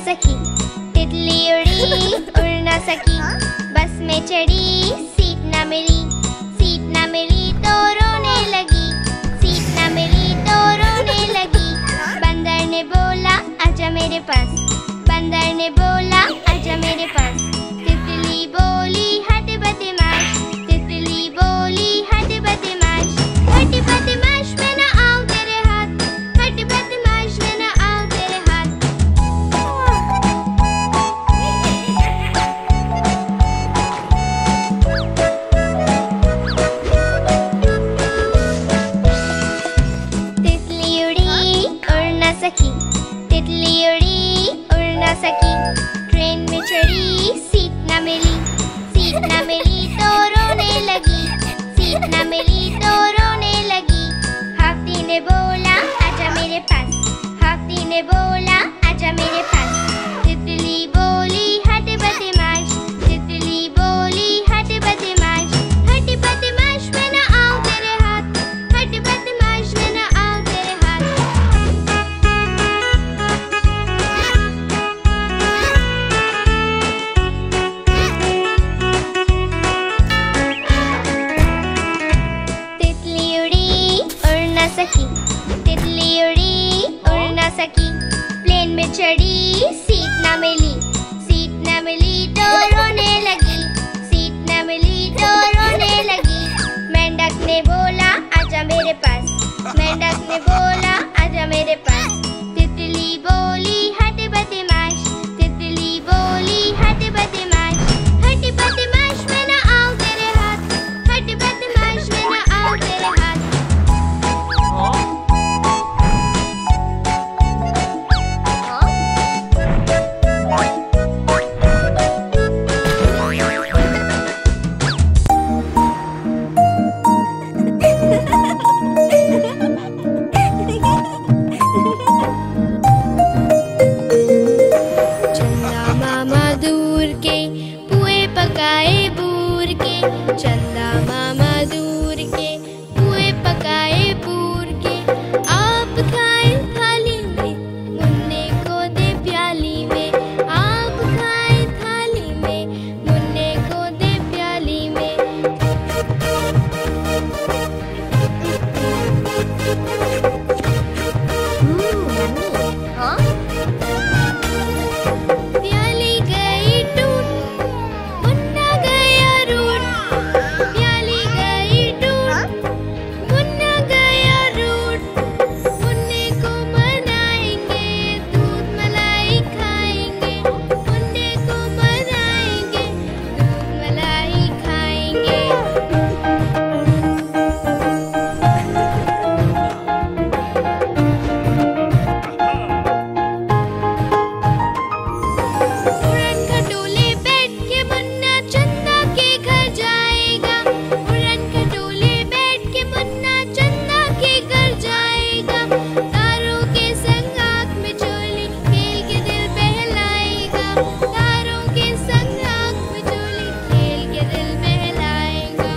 सकी। तितली उड़ी उड़ ना सकी, बस में चढ़ी सीट ना मिली। सीट ना मिली तो रोने लगी, सीट ना मिली तो रोने लगी। बंदर ने बोला आजा मेरे पास, बंदर ने बोला आजा मेरे पास। तितली बोली हट बदमाश, तितली बोली हट बदमाश। हट बदमाश मैं ना आऊं तेरे हाथ, हट बदमाश मैं ना आऊं तेरे हाथ। तितली उड़ी उड़ ना सकी, तितली उड़ी उड़ ना सकी। ट्रेन में चढ़ी सीट ना मिली, सीट ना मिली तो रोने लगी, सीट ना मिली तो रोने लगी। हाथी ने बोला आजा मेरे पास, हाथी ने बोला आजा मेरे पास। तितली बोली हट बदमाश, तितली बोली हट बदमाश। हट बदमाश मैं ना आऊं तेरे हाथ, हट बदमाश मैं ना आऊं तेरे हाथ। तितली उड़ी उड़ ना सकी, तितली उड़ी उड़ ना सकी। प्लेन में चढ़ी सीट ना मिली, सीट ना मिली तो रोने लगी, सीट ना मिली तो रोने लगी। मेंढक ने बोला आजा मेरे पास, मेंढक ने बोला आजा मेरे पास। तितली बोली हट बदमाश, तितली बोली हट बदमाश। हट बदमाश मैं ना आऊं तेरे हाथ, हट बदमाश मैं ना आऊं तेरे हाथ। चंदा मामा दूर के पुए पकाए बूर के, चंदा मामा दूर के पुए पकाए बूर के। आप खाए थाली में, मुन्ने को दे प्याली में। आप खाए थाली में, मुन्ने को दे प्याली में। प्याली गई टूट, मुन्ना गया रूठ। प्याली गई टूट, मुन्ना गया रूठ। मुन्ने को मनाएंगे, दूध मलाई खाएंगे। मुन्ने को मनाएंगे, दूध मलाई खाएंगे। उड़न खटोले बैठ के मुन्ना चंदा के घर जाएगा। उड़न खटोले बैठ के मुन्ना चंदा के घर जाएगा। तारों के संग आँख में चोली खेल के दिल बहलाएगा। तारों के संग आँख में चोली खेल के दिल बहलाएगा।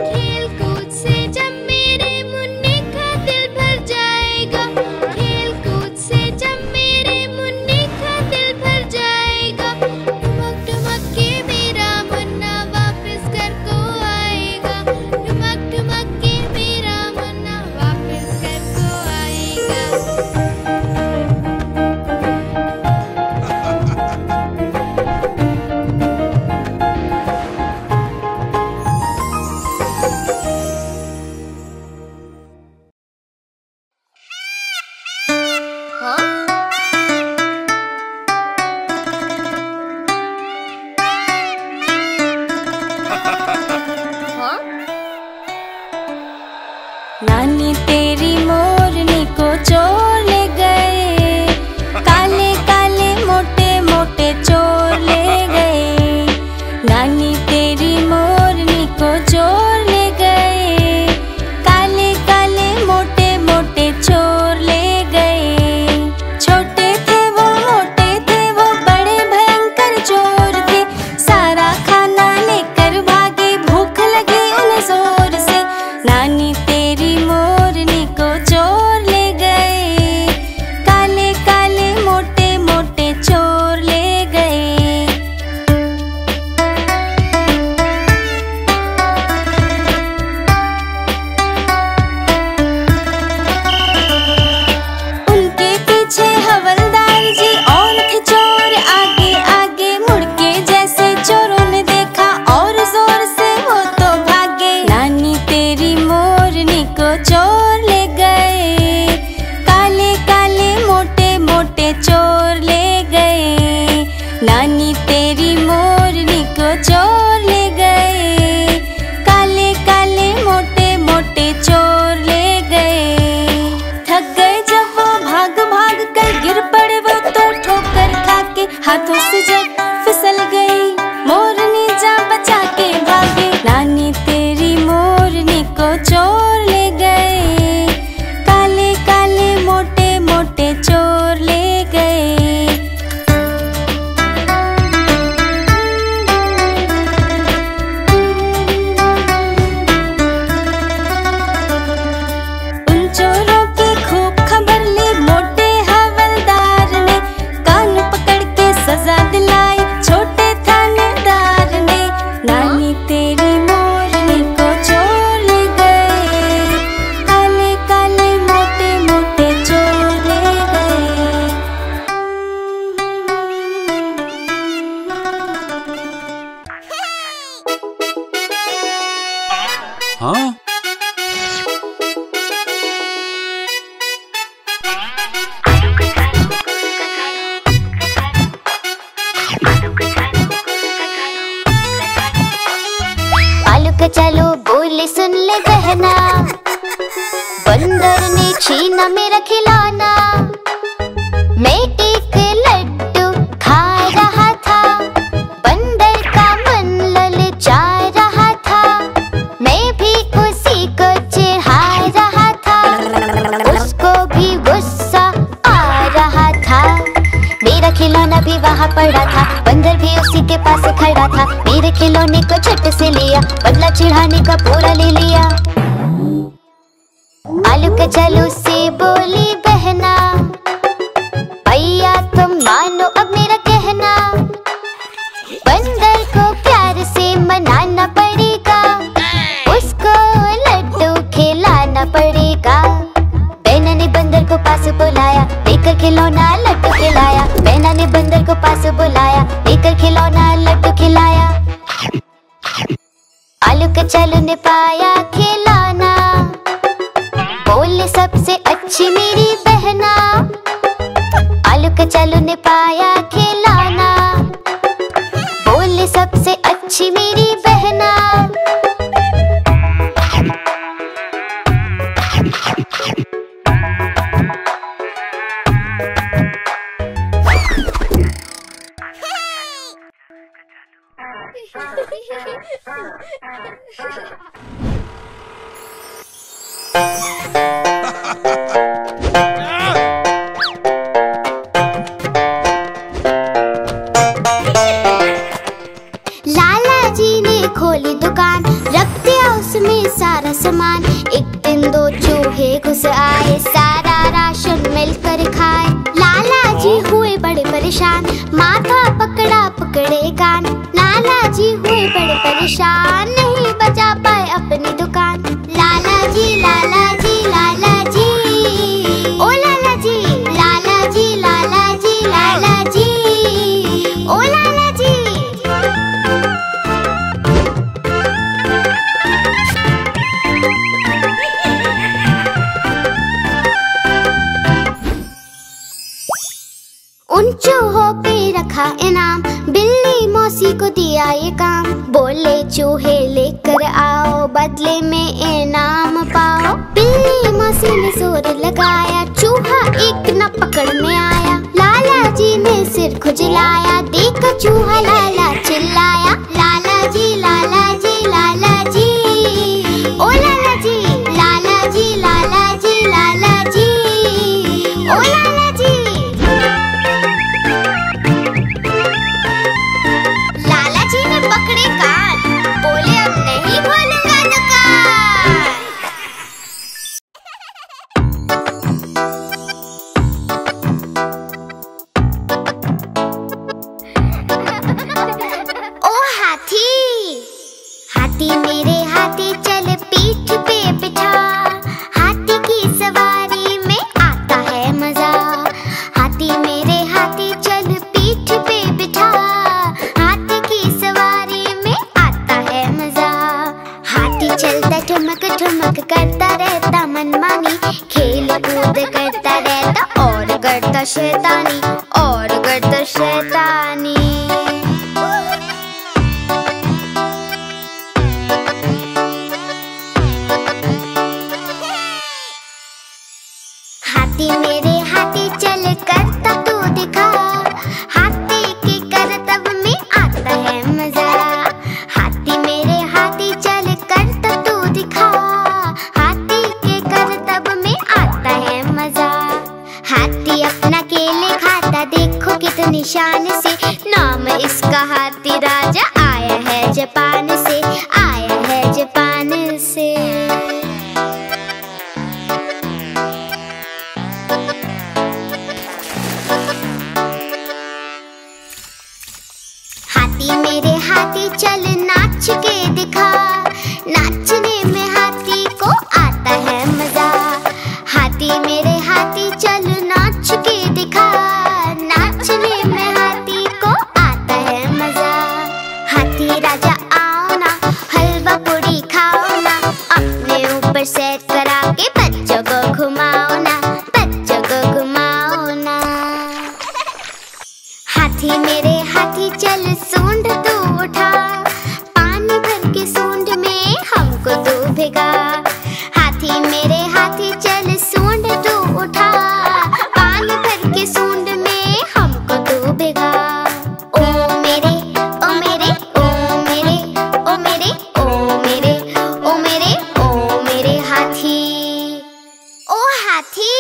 खेल कूद से जब मेरे मुन्ने का दिल भर जाएगा। खेल कूद से जब मेरे मुन्ने का दिल भर जाएगा। ठुमक ठुमक के मेरा मुन्ना वापस घर को आएगा। ठुमक ठुमक के मेरा मुन्ना वापस घर को आएगा। नानी तेरी मोरनी को चोर ले गए, काले काले मोटे मोटे चोर ले गए। नानी तेरी मोरनी को चोर ले गए, काले काले मोटे मोटे चोर ले गए। छोटे थे वो मोटे थे वो बड़े भयंकर चोर थे, सारा खाना लेकर भागे भूख हाँ? आलू कचालू बोले सुन ले बहना, बंदर ने छीना मेरा खिलौना। मैं एक लड्डू खा रहा था, बंदर का मन ललचा रहा था। मैं भी उसी को चिढ़ा रहा था, उसको भी गुस्सा आ रहा था। मेरा खिलौना भी वहाँ पड़ा था, बंदर भी उसी के पास खड़ा था। मेरे खिलौने को झट से लिया, बदला चिढ़ाने का पूरा ले लिया। आलू कचालू से बोली बहना, भैया तुम मानो अब मेरा कहना। बंदर को प्यार से मनाना पड़ेगा, उसको लड्डू खिलाना पड़ेगा। बहना ने बंदर को पास बुलाया, लेकर खिलौना लड्डू खिलाया। बहना ने बंदर को पास बुलाया, लेकर खिलौना लड्डू खिलाया। आलू कचालू ने पाया खिलौना, बोले सबसे अच्छी मेरी बहना। आलू कचालू ने पाया खिलौना, बोले सबसे अच्छी मेरी बहना। लाला जी ने खोली दुकान, रख दिया उसमें सारा सामान। एक दिन दो चूहे घुस आए, सारा राशन मिलकर खाए। लाला जी हुए बड़े परेशान, माथा पकड़ा पकड़े कान। लाला जी हुए बड़े परेशान, नहीं बचा पाए अपनी दुकान। लाला जी लाला जी लाला जी, ओ लाला जी लाला जी लाला जी लाला जी, ओ लाला जी। उन चूहों पे रखा इनाम, बिल्ली मौसी को दिया ये काम। बोले चूहे लेकर आओ, बदले में इनाम पाओ। बिल्ली मौसी ने जोर लगाया, चूहा एक न पकड़ में आया। लाला जी ने सिर खुजलाया, देखा चूहा लाला चिल्लाया। लाला जी लाला जी लाला जी, ओ लाला जी लाला जी लाला जी लाला जी, ओ लाला जी। लाला जी ने पकड़े कान, बोले अब नहीं खोलूंगा दुकान। ओ हाथी, हाथी मेरे हाथी चल पीठ पे बिठा। हाथी की सवारी में आता है मजा। हाथी मेरे हाथी चल पीठ पे बिठा। हाथी की सवारी में आता है मजा। हाथी चलता ठुमक ठुमक करता रहता मनमानी, खेल कूद करता रहता और करता शैतानी, और करता शैतानी। हाथी मेरे हाथी चल करता तू दिखा। हाथी के करतब में आता है मजा। हाथी मेरे हाथी चल करता तू दिखा। हाथी के करतब में आता है मजा। हाथी अपना केले खाता, देखो कितनी शान से। नाम इसका हाथी राजा, आया है जापान से, आया है जापान से। पर सैर करा के बच्चों को घुमाओ ना, बच्चों को घुमाओ ना। हाथी मेरे हाथी चल सूंड तू उठा, पानी भर के सूंड में हमको तू भिगा। हाथी मेरे हाथी चल सूंड तू उठा, पानी भर के सूंड में हमको तू भिगा। ओ मेरे ओ मेरे ओ मेरे ओ मेरे ओ मेरे ओ मेरे ओ मेरे हाथी, ओ हाथी।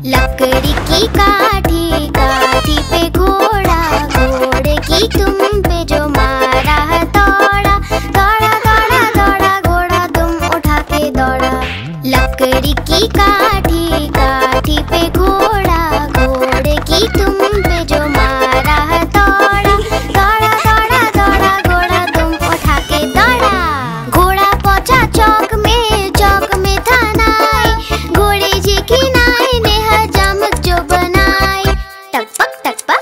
लकड़ी की काठी, काठी पे घोड़ा, घोड़े की तुम पे जो मारा दौड़ा, दौड़ा दौड़ा दौड़ा घोड़ा तुम उठा के दौड़ा। लकड़ी की काठी, काठी पे घोड़ा, घोड़े की तुम पे जो मारा दौड़ा, दौड़ा दौड़ा दौड़ा घोड़ा तुम उठा के दौड़ा। घोड़ा पहुंचा चौक में, चौक में था नाई, घोड़े जी की नाई ने हजामत जो बनाई। टकपक टकपक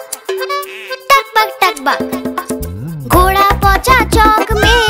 टकपक टकपक। घोड़ा पहुंचा चौक में,